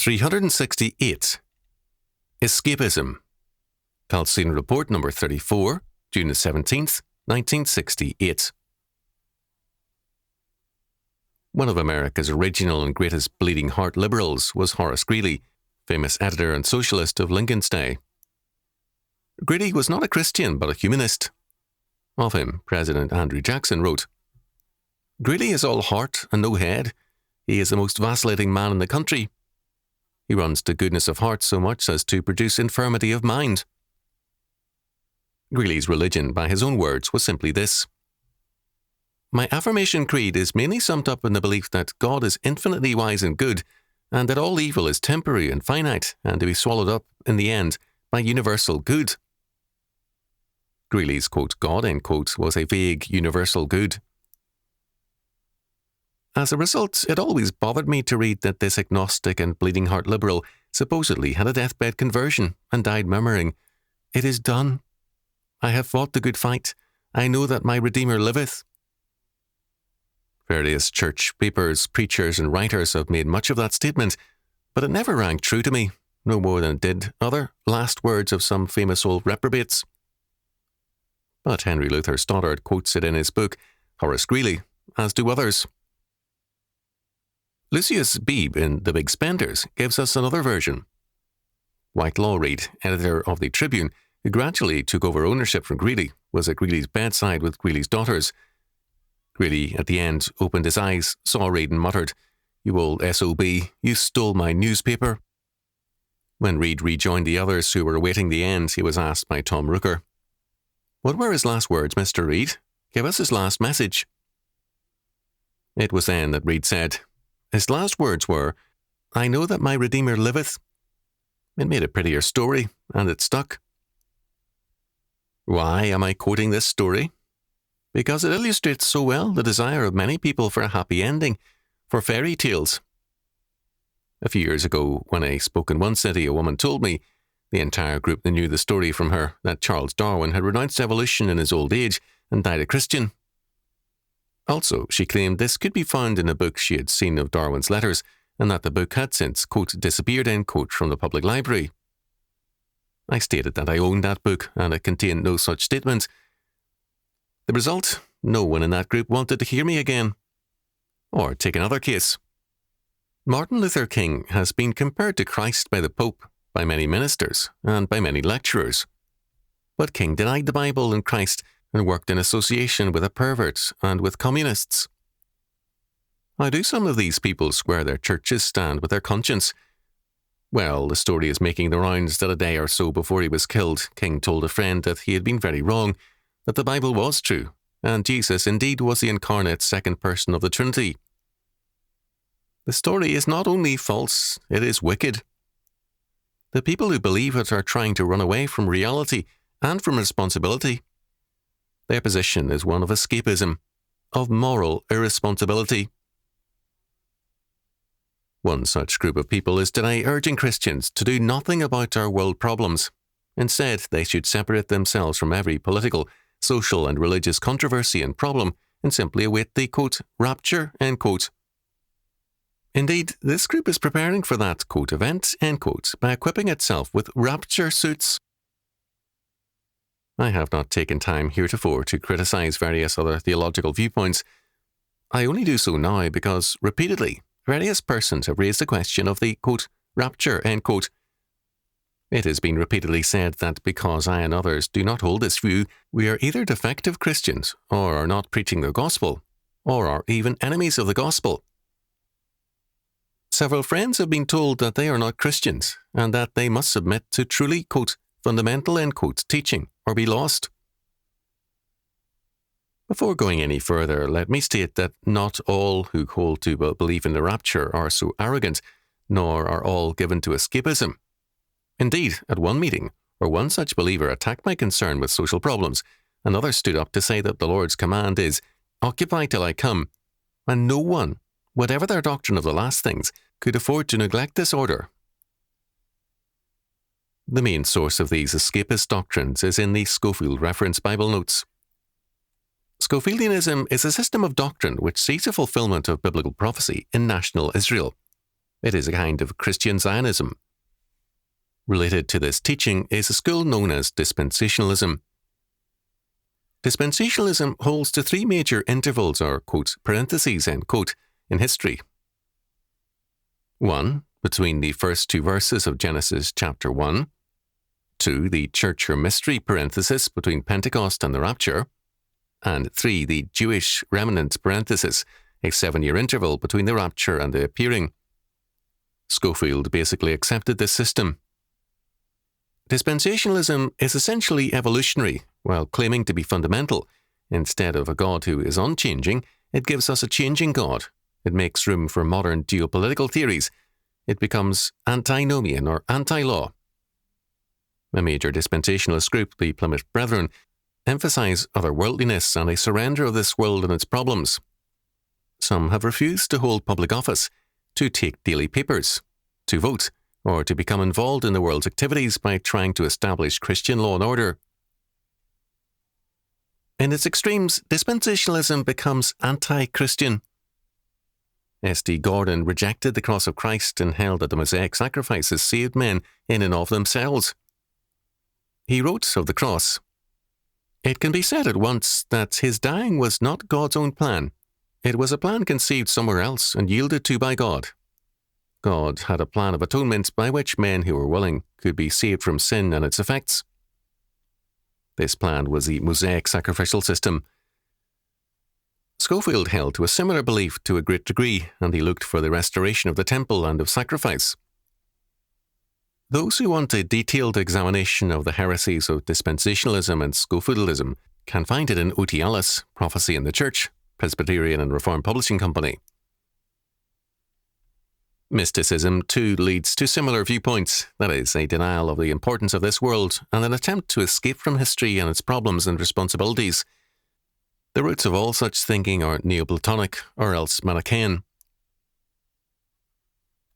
368. Escapism. Chalcedon Report number 34, June the 17th, 1968. One of America's original and greatest bleeding heart liberals was Horace Greeley, famous editor and socialist of Lincoln's day. Greeley was not a Christian but a humanist. Of him, President Andrew Jackson wrote, "Greeley is all heart and no head. He is the most vacillating man in the country. He runs to goodness of heart so much as to produce infirmity of mind." Greeley's religion, by his own words, was simply this: "My affirmation creed is mainly summed up in the belief that God is infinitely wise and good, and that all evil is temporary and finite, and to be swallowed up, in the end, by universal good." Greeley's, quote, God, end quote, was a vague universal good. As a result, it always bothered me to read that this agnostic and bleeding heart liberal supposedly had a deathbed conversion and died murmuring, "It is done. I have fought the good fight. I know that my Redeemer liveth." Various church papers, preachers, and writers have made much of that statement, but it never rang true to me, no more than it did other last words of some famous old reprobates. But Henry Luther Stoddard quotes it in his book, Horace Greeley, as do others. Lucius Beebe in The Big Spenders gives us another version. Whitelaw Reid, editor of the Tribune, who gradually took over ownership from Greeley, was at Greeley's bedside with Greeley's daughters. Greeley, at the end, opened his eyes, saw Reid and muttered, "You old SOB, you stole my newspaper." When Reid rejoined the others who were awaiting the end, he was asked by Tom Rooker, "What were his last words, Mr. Reid? Give us his last message." It was then that Reid said, his last words were, "I know that my Redeemer liveth." It made a prettier story, and it stuck. Why am I quoting this story? Because it illustrates so well the desire of many people for a happy ending, for fairy tales. A few years ago, when I spoke in one city, a woman told me, the entire group knew the story from her, that Charles Darwin had renounced evolution in his old age and died a Christian. Also, she claimed this could be found in a book she had seen of Darwin's letters, and that the book had since, quote, disappeared, end quote, from the public library. I stated that I owned that book, and it contained no such statement. The result? No one in that group wanted to hear me again. Or take another case. Martin Luther King has been compared to Christ by the Pope, by many ministers, and by many lecturers. But King denied the Bible and Christ, and worked in association with a pervert and with communists. How do some of these people square their churches stand with their conscience? Well, the story is making the rounds that a day or so before he was killed, King told a friend that he had been very wrong, that the Bible was true, and Jesus indeed was the incarnate second person of the Trinity. The story is not only false, it is wicked. The people who believe it are trying to run away from reality and from responsibility. Their position is one of escapism, of moral irresponsibility. One such group of people is today urging Christians to do nothing about our world problems. Instead, they should separate themselves from every political, social, and religious controversy and problem and simply await the, quote, rapture, end quote. Indeed, this group is preparing for that, quote, event, end quote, by equipping itself with rapture suits. I have not taken time heretofore to criticize various other theological viewpoints. I only do so now because, repeatedly, various persons have raised the question of the, quote, rapture, end quote. It has been repeatedly said that because I and others do not hold this view, we are either defective Christians, or are not preaching the gospel, or are even enemies of the gospel. Several friends have been told that they are not Christians, and that they must submit to truly, quote, fundamental, end quote, teaching, or be lost. Before going any further, let me state that not all who hold to believe in the rapture are so arrogant, nor are all given to escapism. Indeed, at one meeting, where one such believer attacked my concern with social problems, another stood up to say that the Lord's command is, "Occupy till I come," and no one, whatever their doctrine of the last things, could afford to neglect this order. The main source of these escapist doctrines is in the Scofield Reference Bible Notes. Scofieldianism is a system of doctrine which sees a fulfillment of biblical prophecy in national Israel. It is a kind of Christian Zionism. Related to this teaching is a school known as dispensationalism. Dispensationalism holds to three major intervals or, quote, parentheses, end quote, in history. 1. Between the first two verses of Genesis chapter 1. 2. The church or mystery parenthesis between Pentecost and the rapture. And 3. The Jewish remnant parenthesis, a 7-year interval between the rapture and the appearing. Schofield basically accepted this system. Dispensationalism is essentially evolutionary, while claiming to be fundamental. Instead of a God who is unchanging, it gives us a changing God. It makes room for modern geopolitical theories. It becomes antinomian or anti-law. A major dispensationalist group, the Plymouth Brethren, emphasize otherworldliness and a surrender of this world and its problems. Some have refused to hold public office, to take daily papers, to vote, or to become involved in the world's activities by trying to establish Christian law and order. In its extremes, dispensationalism becomes anti-Christian. S.D. Gordon rejected the cross of Christ and held that the Mosaic sacrifices saved men in and of themselves. He wrote of the cross, "It can be said at once that his dying was not God's own plan. It was a plan conceived somewhere else and yielded to by God. God had a plan of atonement by which men who were willing could be saved from sin and its effects. This plan was the Mosaic sacrificial system." Schofield held to a similar belief to a great degree, and he looked for the restoration of the temple and of sacrifice. Those who want a detailed examination of the heresies of dispensationalism and Schofieldism can find it in O.T. Ellis, Prophecy in the Church, Presbyterian and Reformed Publishing Company. Mysticism, too, leads to similar viewpoints, that is, a denial of the importance of this world and an attempt to escape from history and its problems and responsibilities. The roots of all such thinking are Neoplatonic or else Manichaean.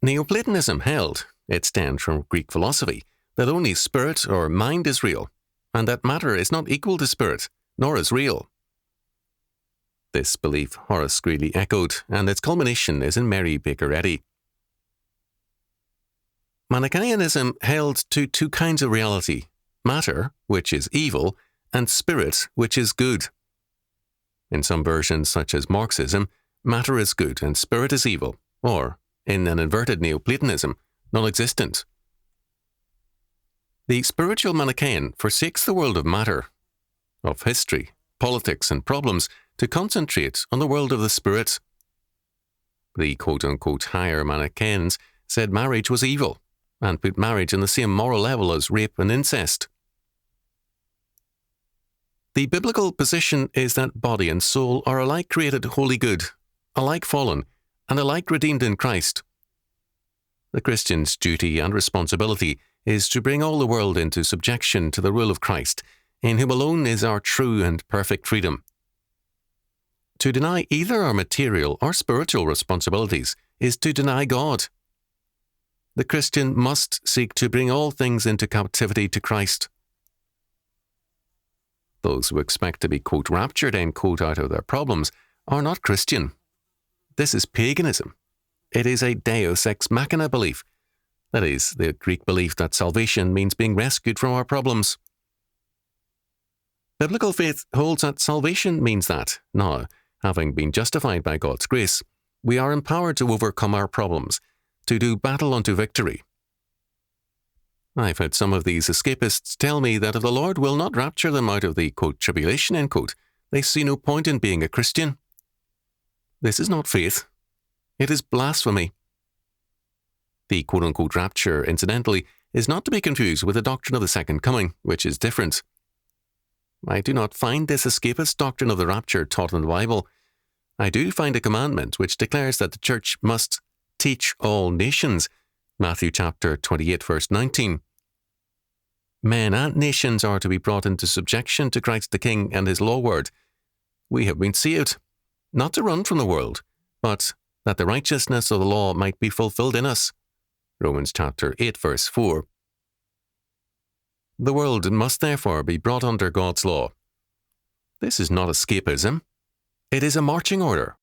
Neoplatonism held, it stemmed from Greek philosophy, that only spirit or mind is real, and that matter is not equal to spirit, nor is real. This belief Horace Greeley echoed, and its culmination is in Mary Baker Eddy. Manichaeanism held to two kinds of reality, matter, which is evil, and spirit, which is good. In some versions, such as Marxism, matter is good and spirit is evil, or, in an inverted Neoplatonism, non-existent. The spiritual Manichaean forsakes the world of matter, of history, politics, and problems to concentrate on the world of the spirit. The quote-unquote higher Manichaeans said marriage was evil, and put marriage on the same moral level as rape and incest. The biblical position is that body and soul are alike created wholly good, alike fallen, and alike redeemed in Christ. The Christian's duty and responsibility is to bring all the world into subjection to the rule of Christ, in whom alone is our true and perfect freedom. To deny either our material or spiritual responsibilities is to deny God. The Christian must seek to bring all things into captivity to Christ. Those who expect to be, quote, raptured, end quote, out of their problems are not Christian. This is paganism. It is a deus ex machina belief. That is, the Greek belief that salvation means being rescued from our problems. Biblical faith holds that salvation means that, now, having been justified by God's grace, we are empowered to overcome our problems, to do battle unto victory. I've had some of these escapists tell me that if the Lord will not rapture them out of the, quote, tribulation, end quote, they see no point in being a Christian. This is not faith. It is blasphemy. The quote-unquote rapture, incidentally, is not to be confused with the doctrine of the second coming, which is different. I do not find this escapist doctrine of the rapture taught in the Bible. I do find a commandment which declares that the church must teach all nations, Matthew chapter 28, verse 19. Men and nations are to be brought into subjection to Christ the King and his law word. We have been saved, not to run from the world, but that the righteousness of the law might be fulfilled in us. Romans chapter 8, verse 4. The world must therefore be brought under God's law. This is not escapism. It is a marching order